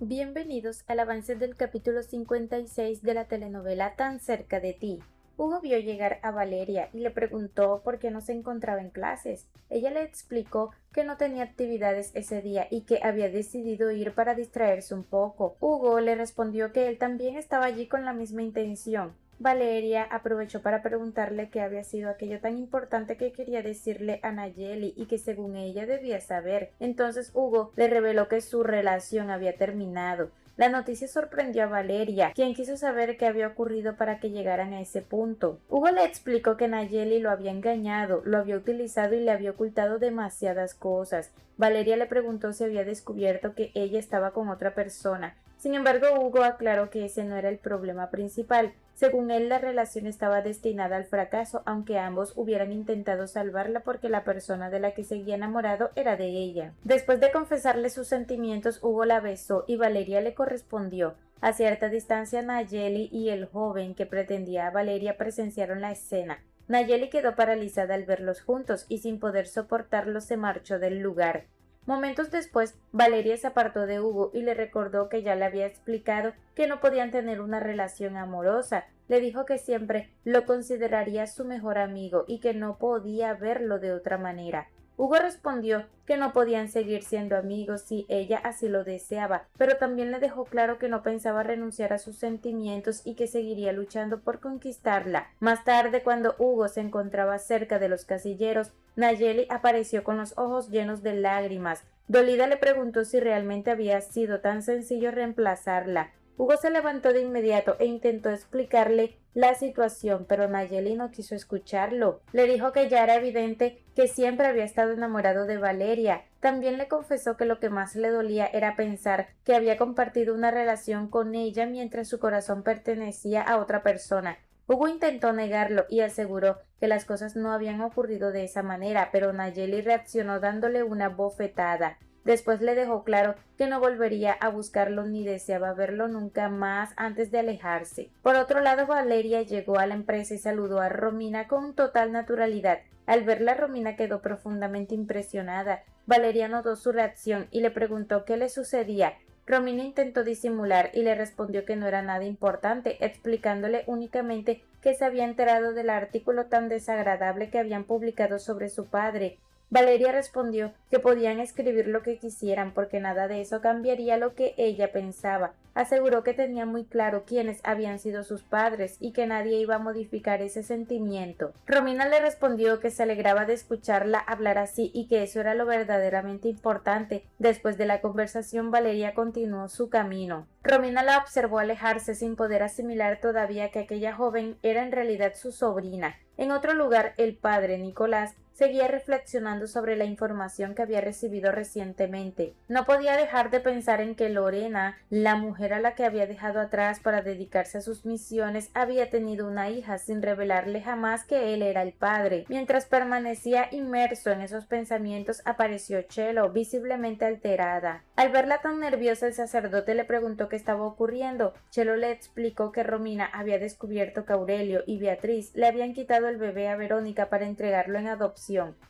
Bienvenidos al avance del capítulo 56 de la telenovela Tan cerca de ti. Hugo vio llegar a Valeria y le preguntó por qué no se encontraba en clases. Ella le explicó que no tenía actividades ese día y que había decidido ir para distraerse un poco. Hugo le respondió que él también estaba allí con la misma intención. Valeria aprovechó para preguntarle qué había sido aquello tan importante que quería decirle a Nayeli y que según ella debía saber. Entonces Hugo le reveló que su relación había terminado. La noticia sorprendió a Valeria, quien quiso saber qué había ocurrido para que llegaran a ese punto. Hugo le explicó que Nayeli lo había engañado, lo había utilizado y le había ocultado demasiadas cosas. Valeria le preguntó si había descubierto que ella estaba con otra persona. Sin embargo, Hugo aclaró que ese no era el problema principal. Según él, la relación estaba destinada al fracaso, aunque ambos hubieran intentado salvarla porque la persona de la que seguía enamorado era de ella. Después de confesarle sus sentimientos, Hugo la besó y Valeria le correspondió. A cierta distancia, Nayeli y el joven que pretendía a Valeria presenciaron la escena. Nayeli quedó paralizada al verlos juntos y sin poder soportarlo se marchó del lugar. Momentos después, Valeria se apartó de Hugo y le recordó que ya le había explicado que no podían tener una relación amorosa. Le dijo que siempre lo consideraría su mejor amigo y que no podía verlo de otra manera. Hugo respondió que no podían seguir siendo amigos si ella así lo deseaba, pero también le dejó claro que no pensaba renunciar a sus sentimientos y que seguiría luchando por conquistarla. Más tarde, cuando Hugo se encontraba cerca de los casilleros, Nayeli apareció con los ojos llenos de lágrimas. Dolida le preguntó si realmente había sido tan sencillo reemplazarla. Hugo se levantó de inmediato e intentó explicarle la situación, pero Nayeli no quiso escucharlo. Le dijo que ya era evidente que siempre había estado enamorado de Valeria. También le confesó que lo que más le dolía era pensar que había compartido una relación con ella mientras su corazón pertenecía a otra persona. Hugo intentó negarlo y aseguró que las cosas no habían ocurrido de esa manera, pero Nayeli reaccionó dándole una bofetada. Después le dejó claro que no volvería a buscarlo ni deseaba verlo nunca más antes de alejarse. Por otro lado, Valeria llegó a la empresa y saludó a Romina con total naturalidad. Al verla, Romina quedó profundamente impresionada. Valeria notó su reacción y le preguntó qué le sucedía. Romina intentó disimular y le respondió que no era nada importante, explicándole únicamente que se había enterado del artículo tan desagradable que habían publicado sobre su padre. Valeria respondió que podían escribir lo que quisieran porque nada de eso cambiaría lo que ella pensaba. Aseguró que tenía muy claro quiénes habían sido sus padres y que nadie iba a modificar ese sentimiento. Romina le respondió que se alegraba de escucharla hablar así y que eso era lo verdaderamente importante. Después de la conversación, Valeria continuó su camino. Romina la observó alejarse sin poder asimilar todavía que aquella joven era en realidad su sobrina. En otro lugar, el padre, Nicolás, seguía reflexionando sobre la información que había recibido recientemente. No podía dejar de pensar en que Lorena, la mujer a la que había dejado atrás para dedicarse a sus misiones, había tenido una hija sin revelarle jamás que él era el padre. Mientras permanecía inmerso en esos pensamientos, apareció Chelo, visiblemente alterada. Al verla tan nerviosa, el sacerdote le preguntó qué estaba ocurriendo. Chelo le explicó que Romina había descubierto que Aurelio y Beatriz le habían quitado el bebé a Verónica para entregarlo en adopción.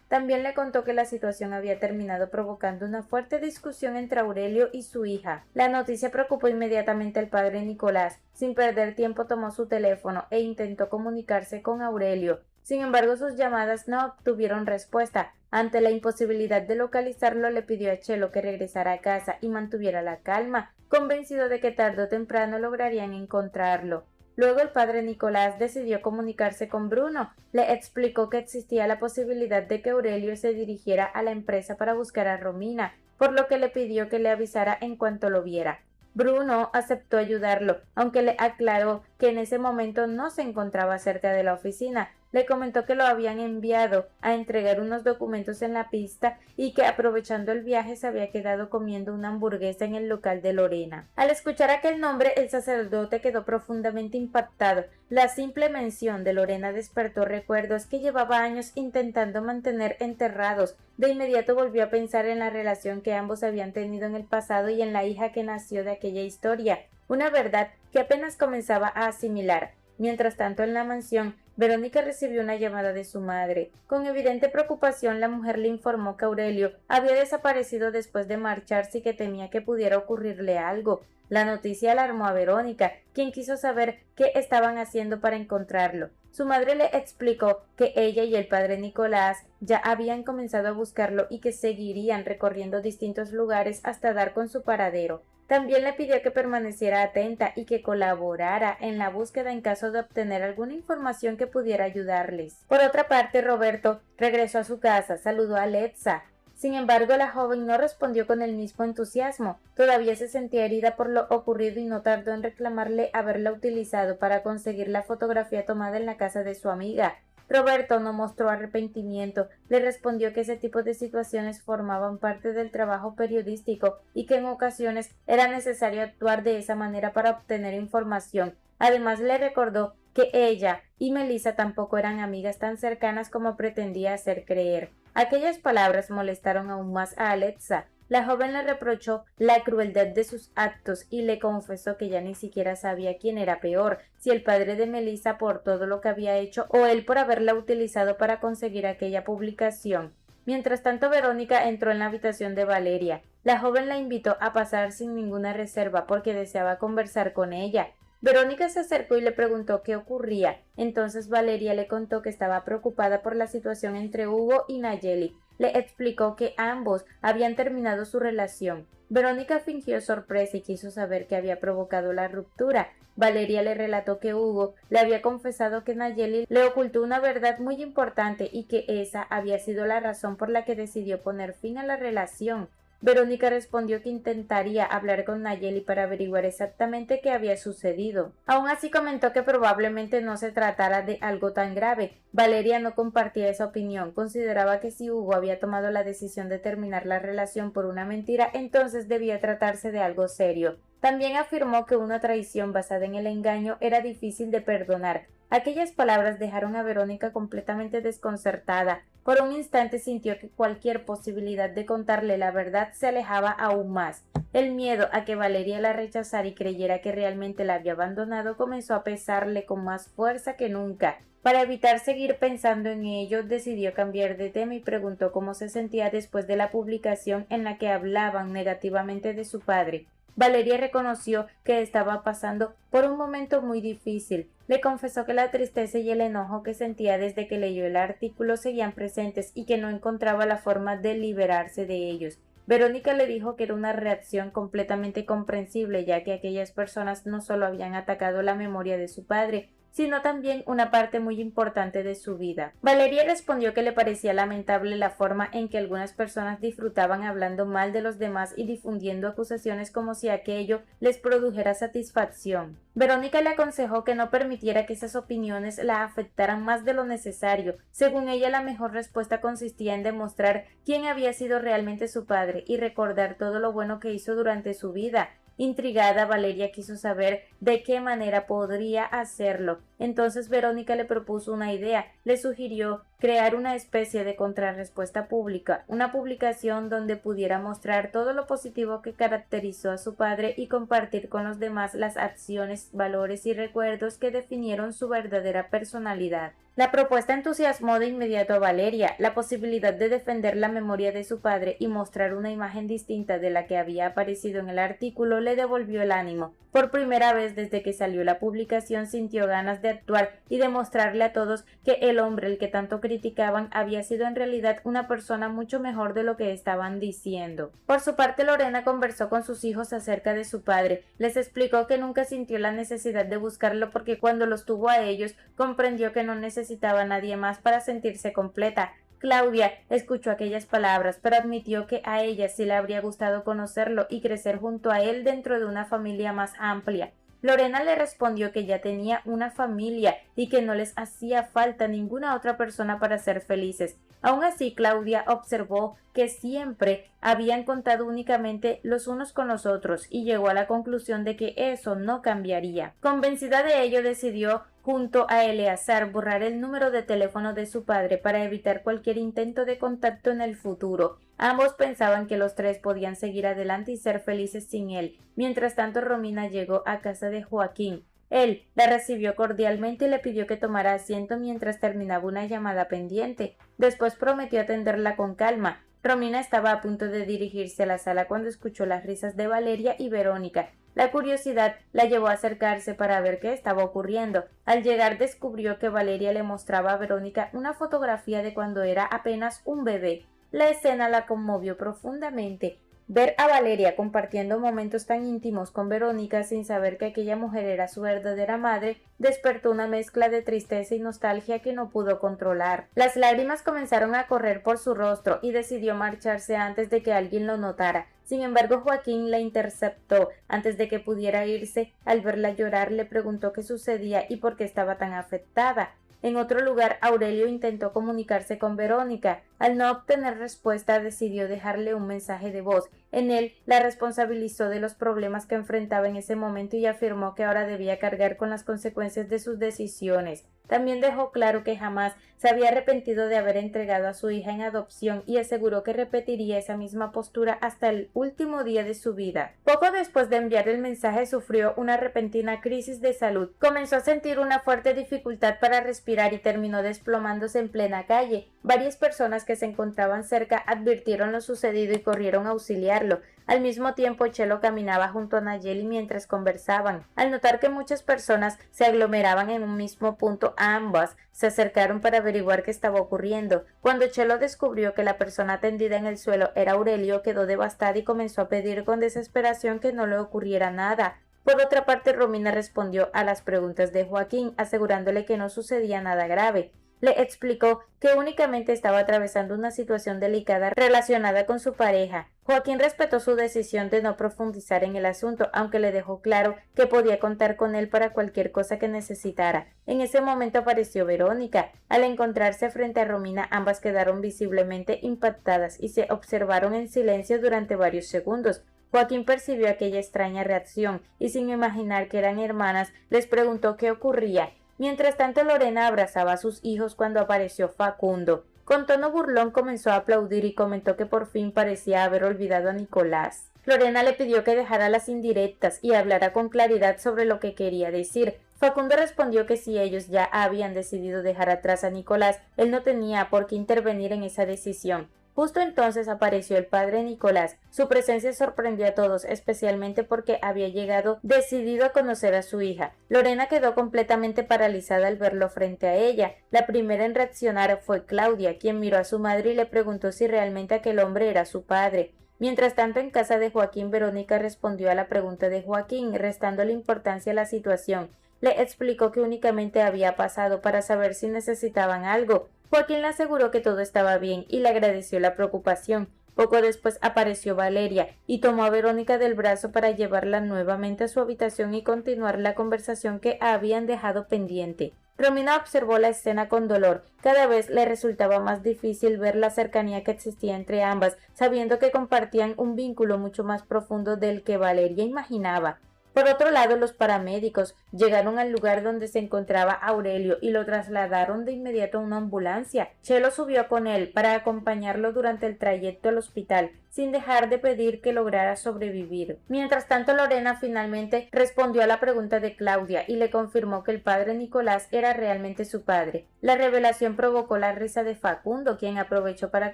También le contó que la situación había terminado provocando una fuerte discusión entre Aurelio y su hija. La noticia preocupó inmediatamente al padre Nicolás. Sin perder tiempo tomó su teléfono e intentó comunicarse con Aurelio. Sin embargo, sus llamadas no obtuvieron respuesta. Ante la imposibilidad de localizarlo, le pidió a Chelo que regresara a casa y mantuviera la calma, convencido de que tarde o temprano lograrían encontrarlo. Luego el padre Nicolás decidió comunicarse con Bruno. Le explicó que existía la posibilidad de que Aurelio se dirigiera a la empresa para buscar a Romina, por lo que le pidió que le avisara en cuanto lo viera. Bruno aceptó ayudarlo, aunque le aclaró que en ese momento no se encontraba cerca de la oficina. Le comentó que lo habían enviado a entregar unos documentos en la pista y que aprovechando el viaje se había quedado comiendo una hamburguesa en el local de Lorena. Al escuchar aquel nombre, el sacerdote quedó profundamente impactado. La simple mención de Lorena despertó recuerdos que llevaba años intentando mantener enterrados. De inmediato volvió a pensar en la relación que ambos habían tenido en el pasado y en la hija que nació de aquella historia, una verdad que apenas comenzaba a asimilar. Mientras tanto, en la mansión, Verónica recibió una llamada de su madre. Con evidente preocupación, la mujer le informó que Aurelio había desaparecido después de marcharse y que temía que pudiera ocurrirle algo. La noticia alarmó a Verónica, quien quiso saber qué estaban haciendo para encontrarlo. Su madre le explicó que ella y el padre Nicolás ya habían comenzado a buscarlo y que seguirían recorriendo distintos lugares hasta dar con su paradero. También le pidió que permaneciera atenta y que colaborara en la búsqueda en caso de obtener alguna información que pudiera ayudarles. Por otra parte, Roberto regresó a su casa, saludó a Letza. Sin embargo, la joven no respondió con el mismo entusiasmo. Todavía se sentía herida por lo ocurrido y no tardó en reclamarle haberla utilizado para conseguir la fotografía tomada en la casa de su amiga. Roberto no mostró arrepentimiento, le respondió que ese tipo de situaciones formaban parte del trabajo periodístico y que en ocasiones era necesario actuar de esa manera para obtener información. Además le recordó que ella y Melissa tampoco eran amigas tan cercanas como pretendía hacer creer. Aquellas palabras molestaron aún más a Alexa. La joven le reprochó la crueldad de sus actos y le confesó que ya ni siquiera sabía quién era peor, si el padre de Melissa por todo lo que había hecho o él por haberla utilizado para conseguir aquella publicación. Mientras tanto, Verónica entró en la habitación de Valeria. La joven la invitó a pasar sin ninguna reserva porque deseaba conversar con ella. Verónica se acercó y le preguntó qué ocurría. Entonces Valeria le contó que estaba preocupada por la situación entre Hugo y Nayeli. Le explicó que ambos habían terminado su relación. Verónica fingió sorpresa y quiso saber qué había provocado la ruptura. Valeria le relató que Hugo le había confesado que Nayeli le ocultó una verdad muy importante y que esa había sido la razón por la que decidió poner fin a la relación. Verónica respondió que intentaría hablar con Nayeli para averiguar exactamente qué había sucedido. Aún así comentó que probablemente no se tratara de algo tan grave. Valeria no compartía esa opinión, consideraba que si Hugo había tomado la decisión de terminar la relación por una mentira, entonces debía tratarse de algo serio. También afirmó que una traición basada en el engaño era difícil de perdonar. Aquellas palabras dejaron a Verónica completamente desconcertada. Por un instante sintió que cualquier posibilidad de contarle la verdad se alejaba aún más. El miedo a que Valeria la rechazara y creyera que realmente la había abandonado comenzó a pesarle con más fuerza que nunca. Para evitar seguir pensando en ello, decidió cambiar de tema y preguntó cómo se sentía después de la publicación en la que hablaban negativamente de su padre. Valeria reconoció que estaba pasando por un momento muy difícil. Le confesó que la tristeza y el enojo que sentía desde que leyó el artículo seguían presentes y que no encontraba la forma de liberarse de ellos. Verónica le dijo que era una reacción completamente comprensible, ya que aquellas personas no solo habían atacado la memoria de su padre, sino también una parte muy importante de su vida. Valeria respondió que le parecía lamentable la forma en que algunas personas disfrutaban hablando mal de los demás y difundiendo acusaciones como si aquello les produjera satisfacción. Verónica le aconsejó que no permitiera que esas opiniones la afectaran más de lo necesario. Según ella, la mejor respuesta consistía en demostrar quién había sido realmente su padre y recordar todo lo bueno que hizo durante su vida. Intrigada, Valeria quiso saber de qué manera podría hacerlo. Entonces Verónica le propuso una idea. Le sugirió crear una especie de contrarrespuesta pública, una publicación donde pudiera mostrar todo lo positivo que caracterizó a su padre y compartir con los demás las acciones, valores y recuerdos que definieron su verdadera personalidad. La propuesta entusiasmó de inmediato a Valeria. La posibilidad de defender la memoria de su padre y mostrar una imagen distinta de la que había aparecido en el artículo le devolvió el ánimo. Por primera vez desde que salió la publicación sintió ganas de actuar y demostrarle a todos que el hombre al que tanto criticaban había sido en realidad una persona mucho mejor de lo que estaban diciendo. Por su parte, Lorena conversó con sus hijos acerca de su padre. Les explicó que nunca sintió la necesidad de buscarlo porque cuando los tuvo a ellos comprendió que no necesitaba a nadie más para sentirse completa. Claudia escuchó aquellas palabras, pero admitió que a ella sí le habría gustado conocerlo y crecer junto a él dentro de una familia más amplia. Lorena le respondió que ya tenía una familia y que no les hacía falta ninguna otra persona para ser felices. Aún así, Claudia observó que siempre habían contado únicamente los unos con los otros y llegó a la conclusión de que eso no cambiaría. Convencida de ello, decidió junto a Eleazar borrar el número de teléfono de su padre para evitar cualquier intento de contacto en el futuro. Ambos pensaban que los tres podían seguir adelante y ser felices sin él. Mientras tanto, Romina llegó a casa de Joaquín. Él la recibió cordialmente y le pidió que tomara asiento mientras terminaba una llamada pendiente. Después prometió atenderla con calma. Romina estaba a punto de dirigirse a la sala cuando escuchó las risas de Valeria y Verónica. La curiosidad la llevó a acercarse para ver qué estaba ocurriendo. Al llegar descubrió que Valeria le mostraba a Verónica una fotografía de cuando era apenas un bebé. La escena la conmovió profundamente. Ver a Valeria compartiendo momentos tan íntimos con Verónica sin saber que aquella mujer era su verdadera madre despertó una mezcla de tristeza y nostalgia que no pudo controlar. Las lágrimas comenzaron a correr por su rostro y decidió marcharse antes de que alguien lo notara. Sin embargo, Joaquín la interceptó antes de que pudiera irse. Al verla llorar, le preguntó qué sucedía y por qué estaba tan afectada. En otro lugar, Aurelio intentó comunicarse con Verónica. Al no obtener respuesta, decidió dejarle un mensaje de voz. En él, la responsabilizó de los problemas que enfrentaba en ese momento y afirmó que ahora debía cargar con las consecuencias de sus decisiones. También dejó claro que jamás se había arrepentido de haber entregado a su hija en adopción y aseguró que repetiría esa misma postura hasta el último día de su vida. Poco después de enviar el mensaje sufrió una repentina crisis de salud. Comenzó a sentir una fuerte dificultad para respirar y terminó desplomándose en plena calle. Varias personas que se encontraban cerca advirtieron lo sucedido y corrieron a auxiliarlo. Al mismo tiempo, Chelo caminaba junto a Nayeli mientras conversaban. Al notar que muchas personas se aglomeraban en un mismo punto, ambas se acercaron para averiguar qué estaba ocurriendo. Cuando Chelo descubrió que la persona tendida en el suelo era Aurelio, quedó devastada y comenzó a pedir con desesperación que no le ocurriera nada. Por otra parte, Romina respondió a las preguntas de Joaquín, asegurándole que no sucedía nada grave. Le explicó que únicamente estaba atravesando una situación delicada relacionada con su pareja. Joaquín respetó su decisión de no profundizar en el asunto, aunque le dejó claro que podía contar con él para cualquier cosa que necesitara. En ese momento apareció Verónica. Al encontrarse frente a Romina, ambas quedaron visiblemente impactadas y se observaron en silencio durante varios segundos. Joaquín percibió aquella extraña reacción y, sin imaginar que eran hermanas, les preguntó qué ocurría. Mientras tanto, Lorena abrazaba a sus hijos cuando apareció Facundo. Con tono burlón comenzó a aplaudir y comentó que por fin parecía haber olvidado a Nicolás. Lorena le pidió que dejara las indirectas y hablara con claridad sobre lo que quería decir. Facundo respondió que si ellos ya habían decidido dejar atrás a Nicolás, él no tenía por qué intervenir en esa decisión. Justo entonces apareció el padre Nicolás. Su presencia sorprendió a todos, especialmente porque había llegado decidido a conocer a su hija. Lorena quedó completamente paralizada al verlo frente a ella. La primera en reaccionar fue Claudia, quien miró a su madre y le preguntó si realmente aquel hombre era su padre. Mientras tanto, en casa de Joaquín, Verónica respondió a la pregunta de Joaquín, restándole importancia a la situación. Le explicó que únicamente había pasado para saber si necesitaban algo. Joaquín le aseguró que todo estaba bien y le agradeció la preocupación. Poco después apareció Valeria y tomó a Verónica del brazo para llevarla nuevamente a su habitación y continuar la conversación que habían dejado pendiente. Romina observó la escena con dolor. Cada vez le resultaba más difícil ver la cercanía que existía entre ambas, sabiendo que compartían un vínculo mucho más profundo del que Valeria imaginaba. Por otro lado, los paramédicos llegaron al lugar donde se encontraba Aurelio y lo trasladaron de inmediato a una ambulancia. Chelo subió con él para acompañarlo durante el trayecto al hospital, sin dejar de pedir que lograra sobrevivir. Mientras tanto, Lorena finalmente respondió a la pregunta de Claudia y le confirmó que el padre Nicolás era realmente su padre. La revelación provocó la risa de Facundo, quien aprovechó para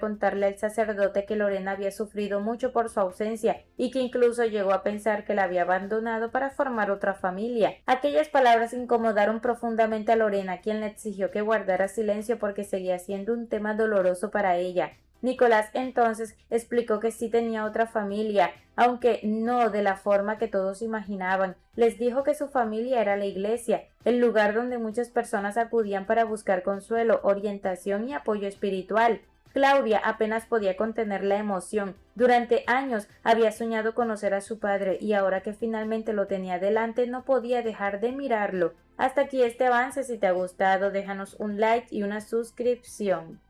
contarle al sacerdote que Lorena había sufrido mucho por su ausencia y que incluso llegó a pensar que la había abandonado para formar otra familia. Aquellas palabras incomodaron profundamente a Lorena, quien le exigió que guardara silencio porque seguía siendo un tema doloroso para ella. Nicolás entonces explicó que sí tenía otra familia, aunque no de la forma que todos imaginaban. Les dijo que su familia era la iglesia, el lugar donde muchas personas acudían para buscar consuelo, orientación y apoyo espiritual. Claudia apenas podía contener la emoción. Durante años había soñado conocer a su padre y ahora que finalmente lo tenía delante no podía dejar de mirarlo. Hasta aquí este avance. Si te ha gustado, déjanos un like y una suscripción.